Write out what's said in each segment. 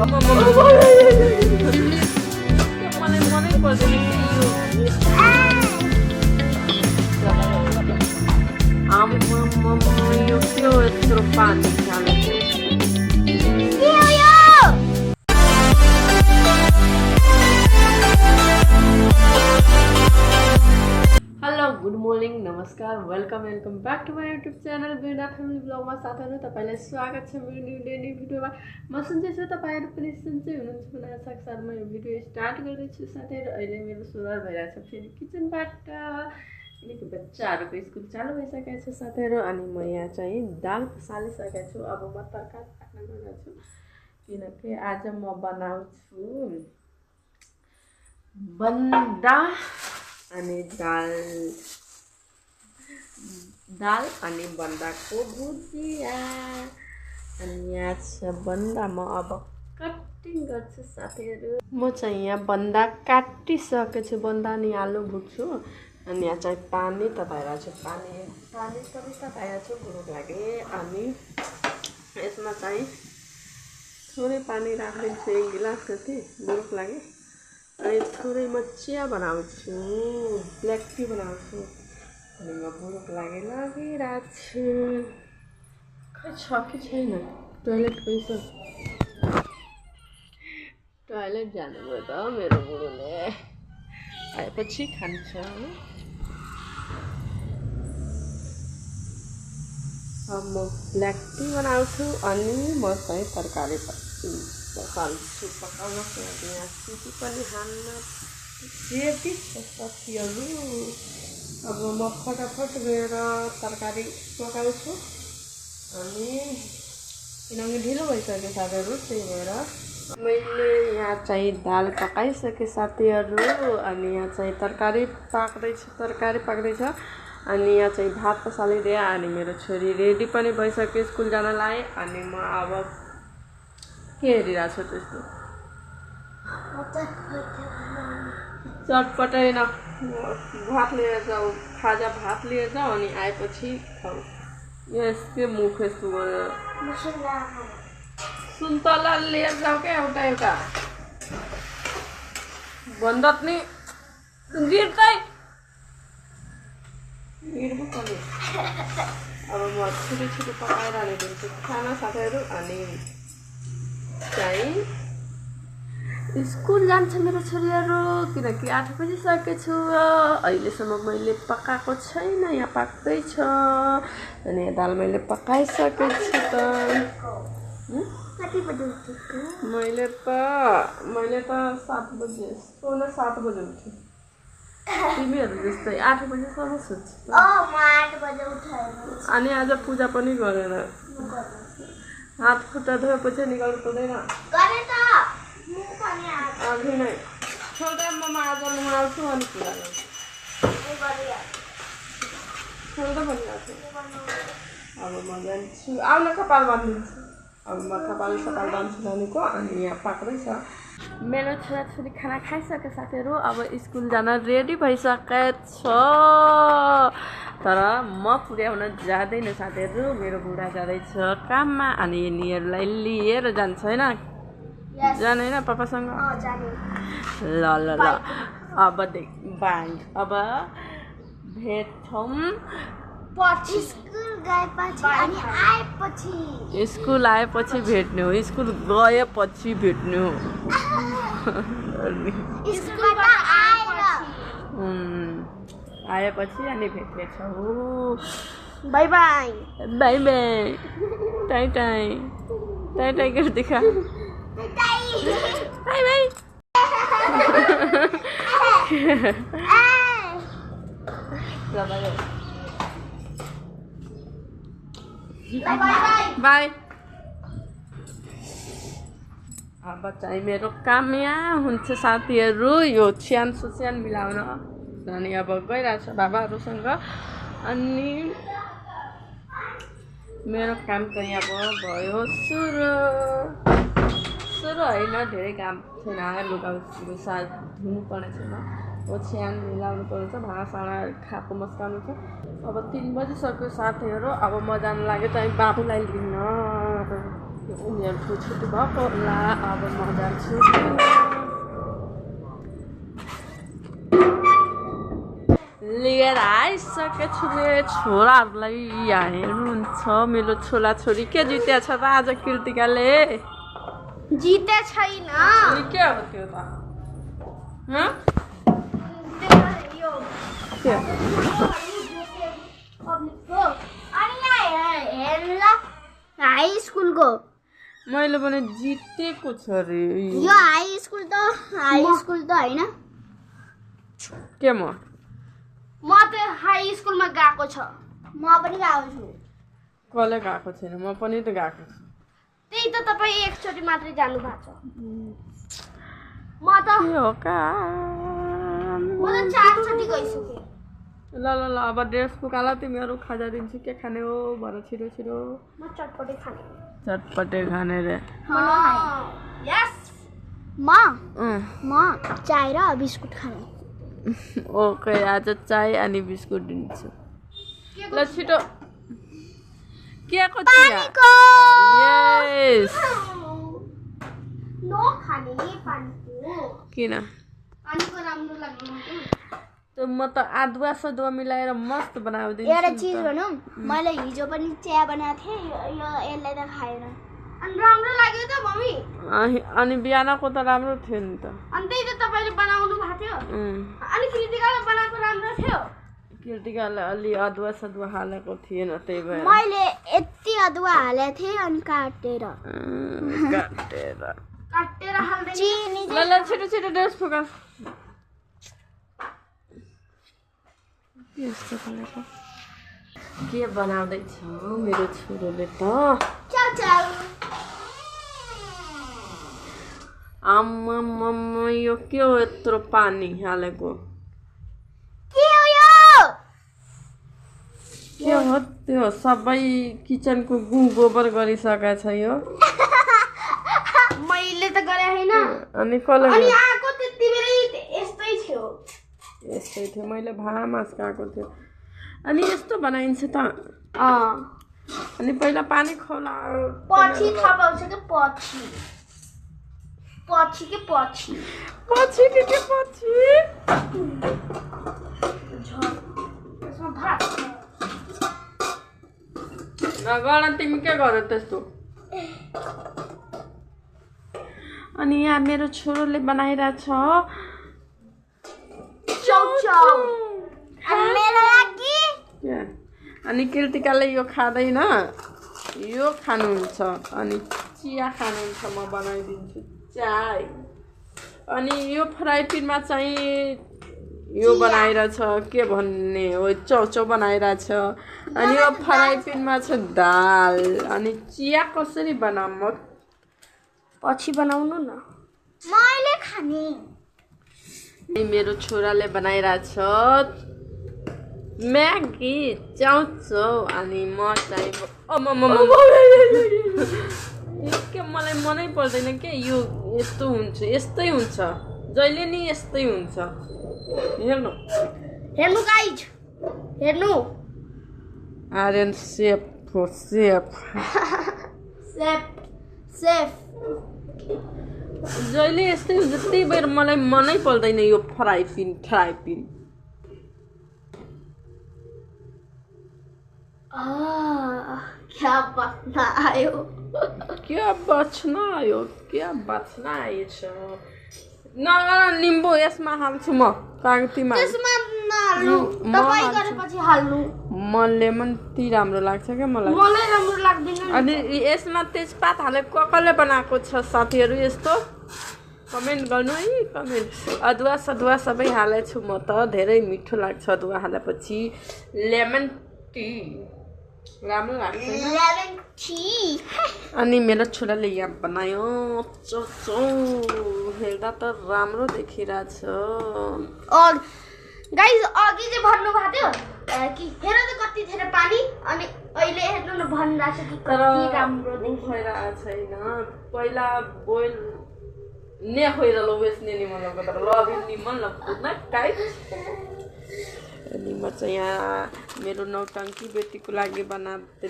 मलाई मनै पर्दैन कि यो यो के हो यत्रो पानी हालेको गुड मर्निङ नमस्कार welcome back to my YouTube channel Bina family ब्लगमा साथीहरू तपाईँलाई स्वागत छ मेरो न्यू डेली भिडियोमा म सुन्दैछु तपाईँहरू पनि सुन्दै हुनुहुन्छ भने आशा साथमा यो भिडियो स्टार्ट गर्दैछु साथीहरू अहिले मेरो सुरुवात भइरहेको छ फेरि किचनबाट किनकि बच्चाहरूको स्कुल चालु भइसकेको छ साथीहरू अनि म यहाँ चाहिँ दाल सालिसकेको छु अब म तरकारी काट्न गएको छु किनकि आज म बनाउँछु बन्दा अनि दाल अनि बन्दाको भुजिया अनि यहाँ छ बन्दा म अब कटिङ गर्छु साथीहरू म चाहिँ यहाँ बन्दा काटिसकेको छु बन्दा अनि आलु भुट्छु अनि यहाँ चाहिँ पानी तताइरहेको छु पानी पनि तताइरहेको छु भुक लागे अनि यसमा चाहिँ थोरै पानी राखिदिन्छु 1 गिलास जति भुक लागे अनि थोरै म चिया बनाउँछु ब्ल्याक टी बनाउँछु अनि म भुक लागिरहेको छु खै छ कि छैन टोइलेट पैसा टोइलेट जानुभयो त मेरो बुढोले आएपछि खान्छ अब म ब्ल्याक टी बनाउँछु अनि म चाहिँ तरकारी पकाउँछु पकाउनको लागि यहाँ सिटी पनि हान्न रेडी छ साथीहरू अब म फटाफट गएर तरकारी पकाउँछु अनि किनकि ढिलो भइसक्यो साथीहरू त्यही भएर मैले यहाँ चाहिँ दाल पकाइसकेँ साथीहरू अनि यहाँ चाहिँ तरकारी पाक्दैछ अनि यहाँ चाहिँ भात पसालिदिएँ अनि मेरो छोरी रेडी पनि भइसक्यो स्कुल जानलाई अनि म अब के हेरिरहेको छु त्यस्तो चटपटै न भात लिएर जाऊ खाजा भात लिएर जाऊ अनि आएपछि खाऊ यसकै मुख यस्तो गऱ्यो सुन्तला लिएर जाऊ क्या एउटा भन्दा नि गिर्दै गिर्नु पर्ने अब म छिटो पकाएर अनि दिन्छु खाना साथीहरू अनि चाहिँ स्कुल जान्छ मेरो छोरीहरू किनकि 8 बजी सकेछु अहिलेसम्म मैले पकाएको छैन यहाँ पाक्दैछ अनि दाल मैले पकाइसकेको छु त मैले त 7 बजे 7 बजे उठेँ तिमीहरू जस्तै 8 बजेसम्म सुत्छु अनि आज पूजा पनि गरेन हात खुट्टा धोएपछि निकाल्नु पर्दैन अघि नै छोटा ममा आज नुहाउँछु अनि पूजा गर्छु छोटा पनि गर्छु अब म जान्छु आउन कपाल बाँधिदिन्छु अब म कपाल बाँध्छु नानीको अनि यहाँ पाक्दैछ मेरो छोराछोरी खाना खाइसके साथीहरू अब स्कुल जान रेडी भइसकेको छ तर म पुर्याउन जाँदैन साथीहरू मेरो बुढा जाँदैछ काममा अनि यिनीहरूलाई लिएर जान्छ होइन जाने होइन पापासँग ल अब बाई अब भेटौँ स्कुल आएपछि भेट्ने हो स्कुल गएपछि भेट्ने हो आएपछि अनि भेट्नेछौँ बाई बाई टाइ गरेर देखा बाई बाई अब चाहिँ मेरो काम यहाँ हुन्छ साथीहरू यो स्यान मिलाउन अनि अब गइरहेको छ बाबाहरूसँग अनि मेरो काम चाहिँ अब भयो सुरु होइन धेरै काम छैन लुगाहरू साथ धुनुपर्ने छैन ओछ्यान मिलाउनु पर्छ भाँडासाँडा खाएको मस्काउनु छ अब 3 बजिसक्यो साथीहरू अब म जानु लाग्यो चाहिँ बाबुलाई लिन उनीहरूको छुट्टी भएको होला अब म जान्छु लिएर आइसकेछु छोराहरूलाई यहाँ हेर्नुहुन्छ मेरो छोराछोरी के जित्या छ त आज कृतिकाले जिते छैन अनि के हो त्यो त हाई स्कुलको मैले पनि जितेको छ रे यो हाई स्कुल त होइन के म त हाई स्कुलमा गएको छ म पनि गएको छु कसले गएको छैन म पनि त गएको छु त्यही त तपाईँ एकचोटि मात्रै जानु भएको छ म त चारचोटि गइसकेँ ल ल ल अब ड्रेस पुकाला तिमीहरू खाजा दिन्छु के खाने हो भन छिटो छिटो म चटपटे खाने चटपटे खाने रे यस म चाय र बिस्कुट खाने ओके आज चाय अनि बिस्कुट दिन्छु ल छिटो के को यस नो खाने पानीको किन पानीको राम्रो लाग्दैन त म त आदुवा सदुवा मिलाएर मस्त बनाउँदिन्छु एउटा चिज भनौँ मैले हिजो पनि चिया बनाएको थिएँ यो यसलाई त खाएन अनि राम्रो लाग्यो त मम्मी अनि बिहानको त राम्रो थियो नि त अनि त्यही त तपाईँले बनाउनु भएको थियो अनि कृतिकाले बनाएको राम्रो थियो कृतिकाले अलि अदुवा सदुवा हालेको थिएन त्यही भएर मैले यति अदुवा हालेको थिएँ अनि काटेर हाल्दै चिनी ल ल छिटो छिटो ड्रेस फुका यस्तो खालेको के बनाउँदैछ मेरो छोरोले त आम्मा यो के हो यत्रो पानी हालेको के हो यो के हो त्यो सबै किचनको गोबर गरिसकेको छ यो मैले त गरे हैन अनि कसले अनि आको त्यति बेलै यस्तै थियो मैले भामास खाएको थियो अनि यस्तो बनाइन्छ त अनि पहिला पानी खौला पछि थाहा पाउँछ के पछि के नगर तिमी के गर्यो त्यस्तो अनि यहाँ मेरो छोरोले बनाइरहेछ अनि कृतिकाले यो खाँदैन यो खानुहुन्छ अनि चिया खानुहुन्छ म बनाइदिन्छु चाय अनि यो फ्राई पिनमा चाहिँ यो बनाइरहेछ के भन्ने हो चौचौ बनाइरहेछ अनि यो फ्राई पिनमा छ दाल अनि चिया कसरी बनाऊँ म पछि बनाउनु न मैले खाने मेरो छोराले बनाइरहेछ म्यागी चाउचौ अनि म चाहिँ के मलाई मनै पर्दैन के यो यस्तो हुन्छ यस्तै हुन्छ जहिले नि यस्तै हुन्छ हेर्नु गाइज हेर्नु आर्यन सेफ जहिले यस्तै हुन्छ त्यही भएर मलाई मनै पर्दैन यो फ्राई पिन क्या बच्ना आएछ न निम्बु यसमा हाल्छु म कागतीमा तपाईँ गरेपछि हाल्नु म लेमन टी राम्रो लाग्छ क्या मलाई राम्रो लाग्दैन अनि यसमा तेजपात हालेको कसले बनाएको छ साथीहरू यस्तो कमेन्ट गर्नु है कमेन्ट अदुवा सदुवा सबै हालेछु म त धेरै मिठो लाग्छ अदुवा हालेपछि लेमन टी राम्रो लाग्छ लेमन टी अनि मेरो छोराले यहाँ बनायो चौचौ हेर्दा त राम्रो देखिरहेछ गाइस अघि चाहिँ भन्नु भएको थियो कि हेर त कति धेरै पानी अनि अहिले हेर्नु न भनिरहेछ कि कति राम्रो देखिरहेछ छैन पहिला बोइल ने होइर लो बेच्ने नि मलाई त लबिन नि मन लाग्दैन टाइप अनि म चाहिँ यहाँ मेरो नौटङ्की बेटीको लागि बनाउँदै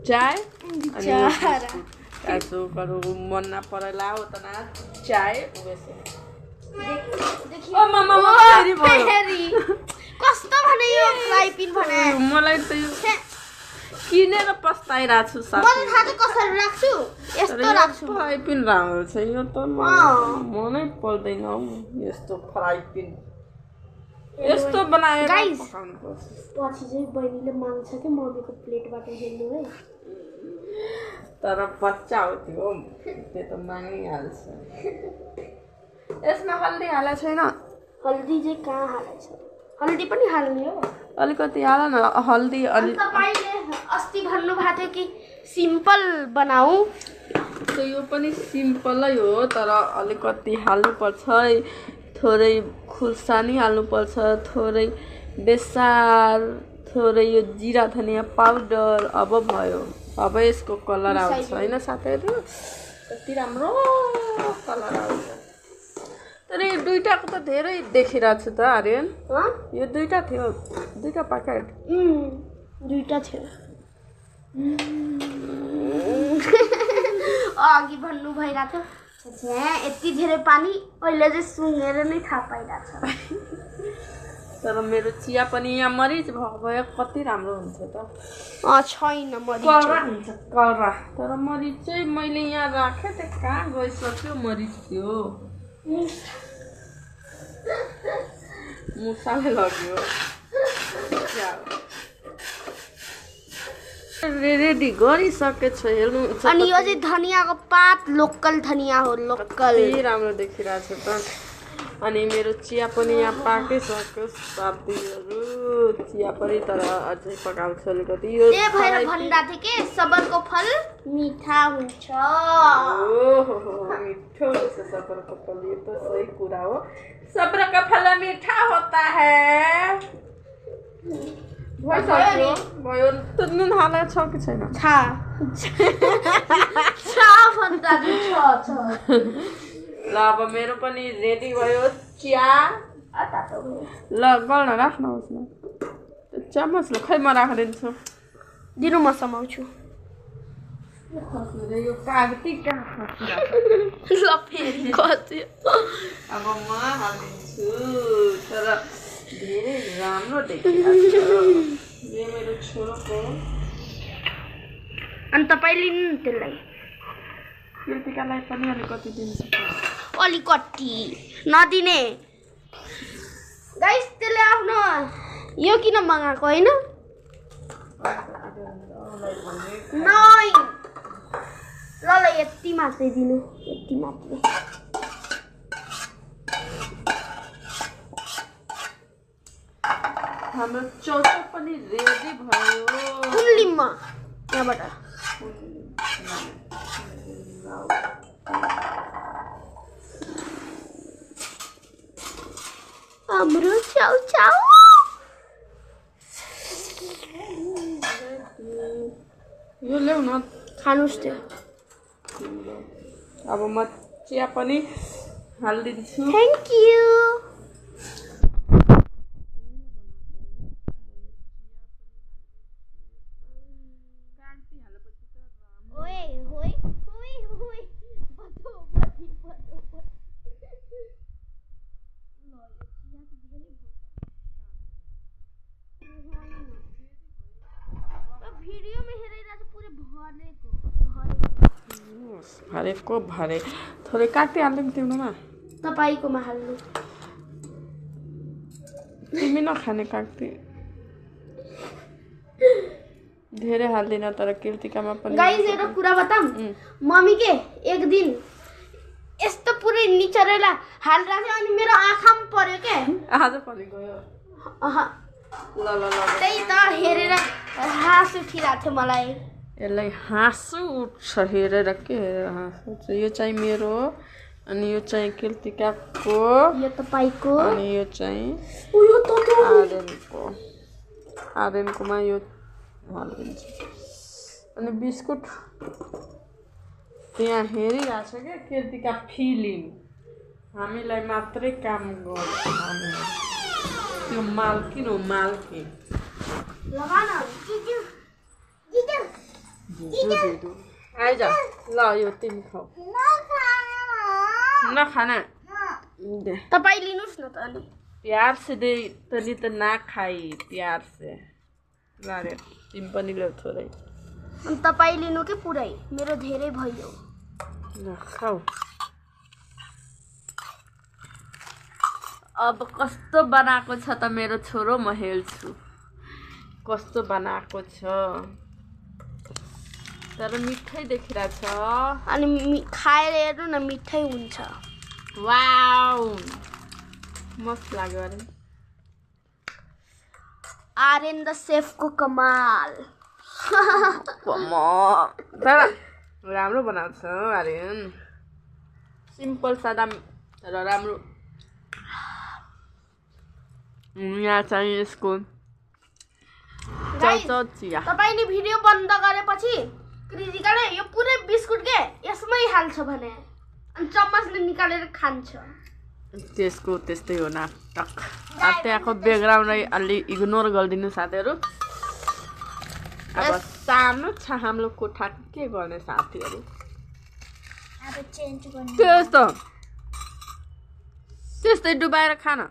चाय काजुहरू मन नपरेला हो त न चाय उएसे देखियो ओ मामा फेरि भयो फेरि कस्तो भने यो फ्राई पिन भने मलाई त यो किनेर पस्ताइरहेको छु साथी मलाई थाहा छ कसरी राख्छु यस्तो राख्छु फ्राई पिन राम्रो छ यो त मनै पर्दैन हौ यस्तो फ्राई पिन यस्तो बनाएर पकाउनुपर्छ पछि चाहिँ बहिनीले माग्छ कि मम्मीको प्लेटबाट हेर्नु है तर बच्चा हो त्यो त मागिहाल्छ यसमा हल्दी हालेको छैन हल्दी चाहिँ कहाँ हालेछ हल्दी पनि हाल्ने हो अलिकति हाल न हल्दी अलि तपाईँले अस्ति भन्नुभएको थियो कि सिम्पल बनाऊ त यो पनि सिम्पलै हो तर अलिकति हाल्नुपर्छ थोरै खुर्सानी हाल्नुपर्छ थोरै बेसार थोरै यो जिरा धनियाँ पाउडर अब भयो अब यसको कलर आउँछ होइन साथीहरू कति राम्रो कलर आउँछ तर यो दुईटाको त धेरै देखिरहेको छु त आर्यन यो दुईटा थियो दुईटा प्याकेट दुईटा थियो अघि भन्नु भइरहेको थियो यति धेरै पानी अहिले चाहिँ सुँगेर नै थाहा पाइरहेको छ तर मेरो चिया पनि यहाँ मरिच भएको भए कति राम्रो हुन्थ्यो त छैन मरिच कलरा हुन्छ कलरा तर मरिच चाहिँ मैले यहाँ राखेँ त कहाँ गइसक्यो मरिच थियो मुसाले लग्यो रेडी गरिसकेछु हेर्नु अनि यो चाहिँ धनियाँको पात लोकल धनियाँ हो लोकल राम्रो देखिरहेको छ त अनि मेरो चिया पनि यहाँ पाकिसक्यो साथीहरू चिया पनि तर अझै पकाउँछु अलिकति यो भएर भन्दा थियो कि सबरको फल मिठा हुन्छ ओहो मिठो हुन्छ सबरको फल यो त सही कुरा हो सब्र का फल मीठा होता है भयो त नुन हालेको छ कि छैन ल अब मेरो पनि रेडी भयो चिया ल गर्न राख्नुहोस् न चम्मचले खै म राखिदिन्छु दिनु म समाउँछु यो कागती कहाँ अब म हालिदिन्छु तर धेरै राम्रो देखिरहेको छ यो मेरो छोरोको अनि तपाईँले नि त्यसलाई कृतिकालाई पनि अलिकति दिन्छु अलिकति नदिने गाइस त्यसले आफ्नो यो किन मगाएको होइन नै ल यति मात्रै दिनु यति मात्रै हाम्रो चौचो पनि रेडी भयो कुन लिम्मा यहाँबाट हाम्रो चाउचाउ यो ल्याउ न खानुस् त्यो अब म चिया पनि हालिदिन्छु थ्याङ्क यू भरेको भरे थोरै काटी हाल्नु तिम्रोमा तपाईँकोमा हाल्नु तिमी नखाने काट्दै धेरै हाल्दिन तर कृतिकामा पनि गाइस एउटा कुरा बताऊँ मम्मी के एक दिन यस्तो पुरै निचरेला हालिरहेको थियो अनि मेरो आँखामा पर्यो के आज पनि गयो ल ल ल त्यही त हेरेर हाँस उठिरहेको थियो मलाई यसलाई हाँसु उठ्छ हेरेर के हेरेर हाँसु उठ्छ यो चाहिँ मेरो हो अनि यो चाहिँ कृतिकाको यो तपाईँको अनि यो चाहिँ आर्यनकोमा यो हालिदिन्छु अनि बिस्कुट त्यहाँ हेरिरहेको छ क्या कृतिका फिल्म हामीलाई मात्रै काम गर्छ त्यो मालकिन हो मालकिन आइज ल यो तिमी खाऊ नखाना दे तपाईँ लिनुहोस् न त अनि प्यार से दे तनी त ना खाई प्यार से लारे तिमी पनि ल्याऊ थोरै अनि तपाईँ लिनु कि पुरै मेरो धेरै भयो ल खाऊ अब कस्तो बनाएको छ त मेरो छोरो म हेर्छु कस्तो बनाएको छ तर मिठै देखिरहेछ अनि खाएर हेर्नु न मिठै हुन्छ वाउ मस्त लाग्यो अरे आर्यन द सेफको कमाल तर राम्रो बनाएको छ आर्यन सिम्पल सादा तर राम्रो यहाँ चाहिँ यसको चिया तपाईँले भिडियो बन्द गरेपछि कृतिकाले यो पुरै बिस्कुट के यसमै हाल्छ भने अनि चम्मचले निकालेर खान्छ त्यसको त्यस्तै हो नाटक त्यहाँको ब्याकग्राउन्डलाई अलि इग्नोर गरिदिनु साथीहरू अब सानो छ हाम्रो कोठा के गर्ने साथीहरू त्यस्तै डुबाएर खान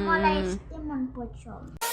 मलाई यस्तै मन पर्छ